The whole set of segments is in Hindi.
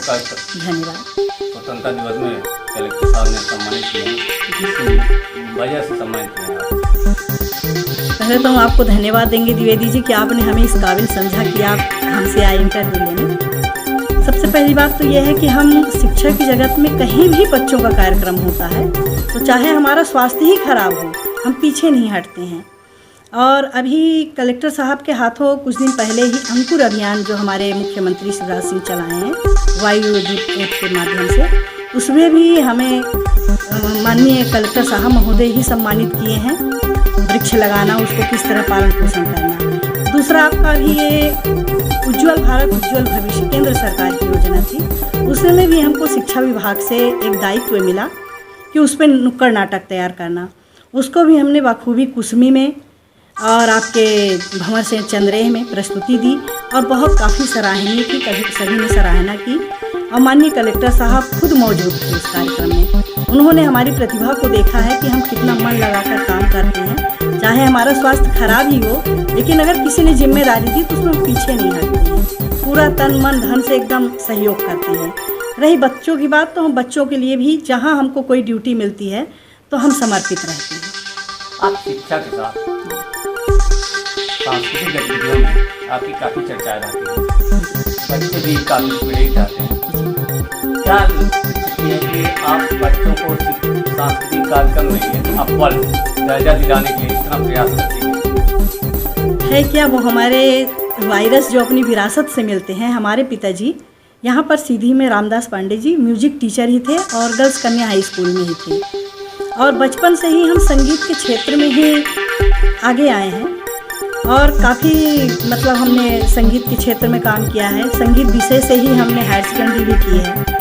का धन्यवाद। स्वतंत्रता दिवस में कलेक्टर साहब ने सम्मानित किया, किस वजह से सम्मानित किया? पहले तो हम आपको धन्यवाद देंगे द्विवेदी जी कि आपने हमें इस काबिल समझा कि आप हमसे आए इंटरव्यू लेने। सबसे पहली बात तो यह है कि हम शिक्षा की जगत में कहीं भी बच्चों का कार्यक्रम होता है तो चाहे हमारा स्वास्थ्य ही खराब हो, हम पीछे नहीं हटते हैं। और अभी कलेक्टर साहब के हाथों कुछ दिन पहले ही अंकुर अभियान जो हमारे मुख्यमंत्री शिवराज सिंह चलाए हैं वायु दूत ऐप के माध्यम से, उसमें भी हमें माननीय कलेक्टर साहब महोदय ही सम्मानित किए हैं। वृक्ष लगाना, उसको किस तरह पालन पोषण करना। दूसरा आपका भी ये उज्ज्वल भारत उज्ज्वल भविष्य केंद्र सरकार की योजना थी, उसमें भी हमको शिक्षा विभाग से एक दायित्व मिला कि उस पर नुक्कड़ नाटक तैयार करना। उसको भी हमने बखूबी कुसमी में और आपके भंवर सिंह चंद्रेह में प्रस्तुति दी और बहुत काफ़ी सराहनीय की, सभी ने सराहना की। और माननीय कलेक्टर साहब खुद मौजूद थे उस कार्यक्रम में। उन्होंने हमारी प्रतिभा को देखा है कि हम कितना मन लगाकर काम करते हैं, चाहे हमारा स्वास्थ्य खराब ही हो, लेकिन अगर किसी ने जिम्मेदारी दी तो उसमें पीछे नहीं हटते हैं, पूरा तन मन धन से एकदम सहयोग करते हैं। रही बच्चों की बात, तो हम बच्चों के लिए भी जहाँ हमको कोई ड्यूटी मिलती है तो हम समर्पित रहते हैं। आप शिक्षा के साथ सांस्कृतिक गतिविधियों में आपकी काफ़ी चर्चाएं रहती हैं, बच्चे भी काफ़ी प्रेरित आते हैं। क्या स्थिति है कि आप बच्चों को सांस्कृतिक कार्यक्रम में अव्वल दर्जा दिलाने के लिए इतना प्रयास करती है? क्या वो हमारे वायरस जो अपनी विरासत से मिलते हैं। हमारे पिताजी यहाँ पर सीधी में रामदास पांडे जी म्यूजिक टीचर ही थे और गर्ल्स कन्या हाई स्कूल में ही थे, और बचपन से ही हम संगीत के क्षेत्र में ही आगे आए हैं और काफ़ी मतलब हमने संगीत के क्षेत्र में काम किया है। संगीत विषय से ही हमने हायर सेकेंडरी भी किए हैं,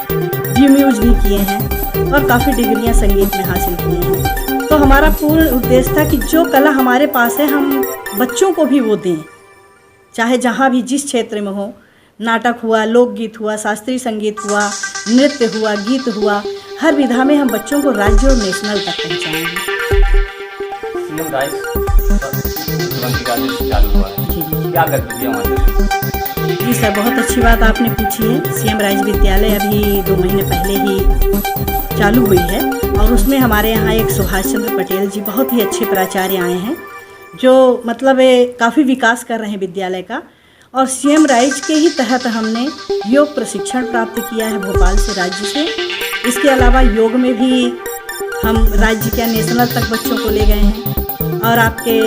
म्यूज भी किए हैं और काफ़ी डिग्रियां संगीत में हासिल की हैं। तो हमारा पूर्ण उद्देश्य था कि जो कला हमारे पास है हम बच्चों को भी वो दें, चाहे जहाँ भी जिस क्षेत्र में हो। नाटक हुआ, लोकगीत हुआ, शास्त्रीय संगीत हुआ, नृत्य हुआ, गीत हुआ, हर विधा में हम बच्चों को राज्य और नेशनल तक पहुँचाएंगे। सीएम राइज चालू हुआ है, क्या गतिविधियां वहाँ चल? जी सर, बहुत अच्छी बात आपने पूछी है। सीएम राइज विद्यालय अभी 2 महीने पहले ही चालू हुई है और उसमें हमारे यहाँ एक सुभाष चंद्र पटेल जी बहुत ही अच्छे प्राचार्य आए हैं जो मतलब काफ़ी विकास कर रहे हैं विद्यालय का। और सीएम राइज के ही तहत हमने योग प्रशिक्षण प्राप्त किया है भोपाल से, राज्य से। इसके अलावा योग में भी हम राज्य के नेशनल तक बच्चों को ले गए हैं। और आपके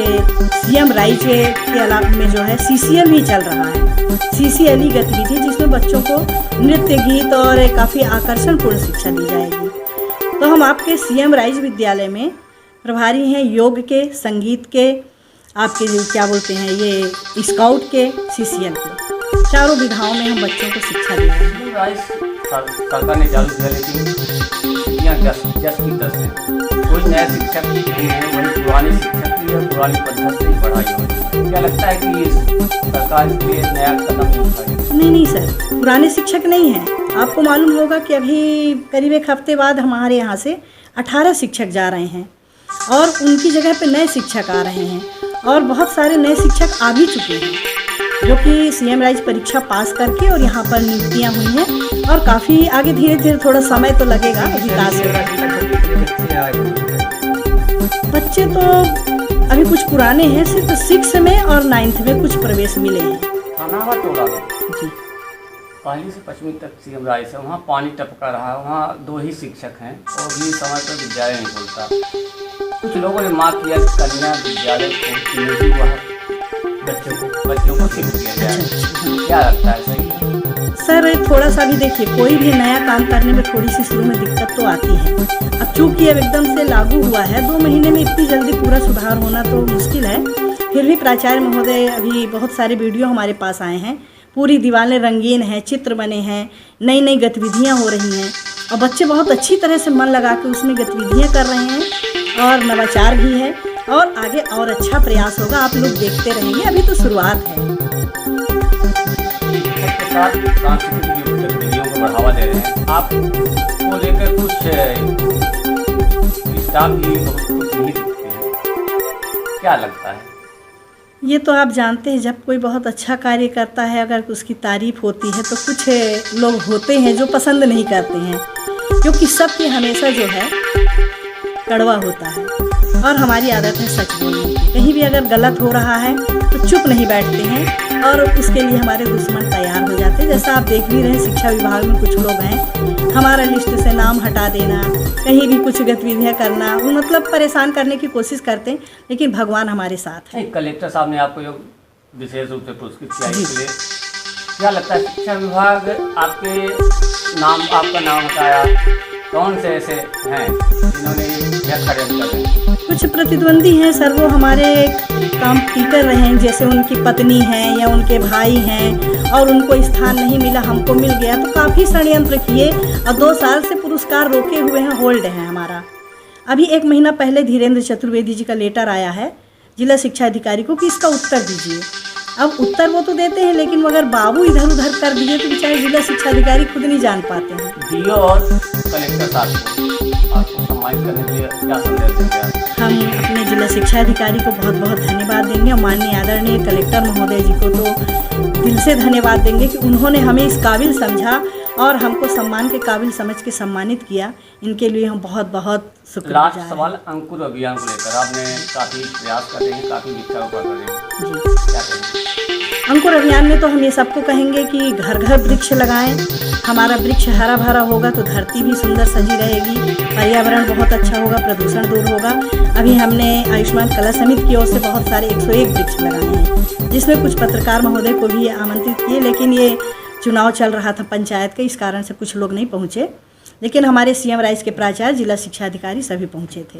सीएम राइज के अलावा में जो है CCL भी चल रहा है, CCL गतिविधि, जिसमें बच्चों को नृत्य, गीत और काफ़ी आकर्षणपूर्ण शिक्षा दी जाएगी। तो हम आपके सीएम राइज विद्यालय में प्रभारी हैं योग के, संगीत के, आपके क्या बोलते हैं ये स्काउट के, CCL के, चारों विधाओं में हम बच्चों को शिक्षा दे रहे हैं। राइज सरकार ने चालू किया, लेकिन यहाँ 10 की 10 है, कोई नया शिक्षक नहीं है, वही पुराने शिक्षक की या पुरानी पद्धति से पढ़ाई हो रही है। क्या लगता है कि सरकार के लिए नया कदम नहीं उठाएगी? नहीं सर, पुराने शिक्षक नहीं हैं। आपको मालूम होगा कि अभी करीब 1 हफ्ते बाद हमारे यहाँ से 18 शिक्षक जा रहे हैं और उनकी जगह पे नए शिक्षक आ रहे हैं और बहुत सारे नए शिक्षक आ भी चुके हैं जो कि सीएम राइज परीक्षा पास करके और यहाँ पर नियुक्तियाँ हुई हैं और काफ़ी आगे धीरे धीरे थोड़ा समय तो लगेगा विकास में। बच्चे तो अभी कुछ पुराने हैं, सिर्फ 6 में और 9th में कुछ प्रवेश मिले हैं। थानावा टोला में जी, पहली से 5वीं तक सीएम राइज है, वहाँ पानी टपका रहा है, वहाँ 2 ही शिक्षक हैं और भी समय पर विद्यालय नहीं खोलता। कुछ लोगों ने मांग किया कि कन्या विद्यालय को निजी हुआ बच्चों को शिफ्ट किया जाए। क्या लगता है, सही है? सर थोड़ा सा भी देखिए, कोई भी नया काम करने में थोड़ी सी शुरू में दिक्कत तो आती है। अब चूँकि अब एकदम से लागू हुआ है, 2 महीने में इतनी जल्दी पूरा सुधार होना तो मुश्किल है। फिर भी प्राचार्य महोदय, अभी बहुत सारे वीडियो हमारे पास आए हैं, पूरी दीवारें रंगीन हैं, चित्र बने हैं, नई नई गतिविधियाँ हो रही हैं और बच्चे बहुत अच्छी तरह से मन लगा के उसमें गतिविधियाँ कर रहे हैं और नवाचार भी है और आगे और अच्छा प्रयास होगा। आप लोग देखते रहेंगे, अभी तो शुरुआत है। साथ सांस्कृतिक गतिविधियों को बढ़ावा दे रहे हैं, आपको लेकर कुछ स्टाफ भी बहुत कुछ नहीं दिखते हैं, क्या लगता है? ये तो आप जानते हैं, जब कोई बहुत अच्छा कार्य करता है, अगर उसकी तारीफ होती है तो कुछ लोग होते हैं जो पसंद नहीं करते हैं, क्योंकि सबकी हमेशा जो है कड़वा होता है। और हमारी आदत है सच बोलने की। कहीं भी अगर गलत हो रहा है तो चुप नहीं बैठते हैं और उसके लिए हमारे दुश्मन तैयार हो जाते हैं। जैसा आप देख भी रहे हैं, शिक्षा विभाग में कुछ लोग हैं, हमारा लिस्ट से नाम हटा देना, कहीं भी कुछ गतिविधियाँ करना, वो मतलब परेशान करने की कोशिश करते हैं, लेकिन भगवान हमारे साथ है। कलेक्टर साहब ने आपको जो विशेष रूप से पुरस्कृत किया है, इसलिए क्या लगता है शिक्षा विभाग आपका नाम हटाया? कौन से ऐसे हैं जिन्होंने यह षड्यंत्र कर रहे हैं? कुछ प्रतिद्वंदी हैं सर, वो हमारे कॉम्पिटिटर रहे हैं, जैसे उनकी पत्नी है या उनके भाई हैं और उनको स्थान नहीं मिला, हमको मिल गया, तो काफ़ी षड्यंत्र किए और 2 साल से पुरस्कार रोके हुए हैं, होल्ड है हमारा। अभी 1 महीना पहले धीरेन्द्र चतुर्वेदी जी का लेटर आया है जिला शिक्षा अधिकारी को कि इसका उत्तर दीजिए। अब उत्तर वो तो देते हैं, लेकिन अगर बाबू इधर उधर कर दिए तो बेचारे जिला शिक्षा अधिकारी खुद नहीं जान पाते हैं। डीओ और कलेक्टर साहब को आपको सम्मानित करने के लिए क्या संदेश देंगे आप? हम अपने जिला शिक्षा अधिकारी को बहुत बहुत धन्यवाद देंगे और माननीय आदरणीय कलेक्टर महोदय जी को तो दिल से धन्यवाद देंगे कि उन्होंने हमें इस काबिल समझा और हमको सम्मान के काबिल समझ के सम्मानित किया। इनके लिए हम बहुत बहुत शुक्रिया। लास्ट सवाल, अंकुर अभियान को लेकर आपने काफ़ी प्रयास कर रहे हैं, काफ़ी वृक्षारोपण कर रहे हैं, जी क्या कहेंगे? अंकुर अभियान में तो हम ये सबको कहेंगे कि घर घर वृक्ष लगाएं। हमारा वृक्ष हरा भरा होगा तो धरती भी सुंदर सजी रहेगी, पर्यावरण बहुत अच्छा होगा, प्रदूषण दूर होगा। अभी हमने आयुष्मान कला समिति की ओर से बहुत सारे 101 वृक्ष लगाए हैं, जिसमें कुछ पत्रकार महोदय को भी आमंत्रित किए, लेकिन ये चुनाव चल रहा था पंचायत का, इस कारण से कुछ लोग नहीं पहुँचे, लेकिन हमारे CM राइस के प्राचार्य, जिला शिक्षा अधिकारी सभी पहुँचे थे।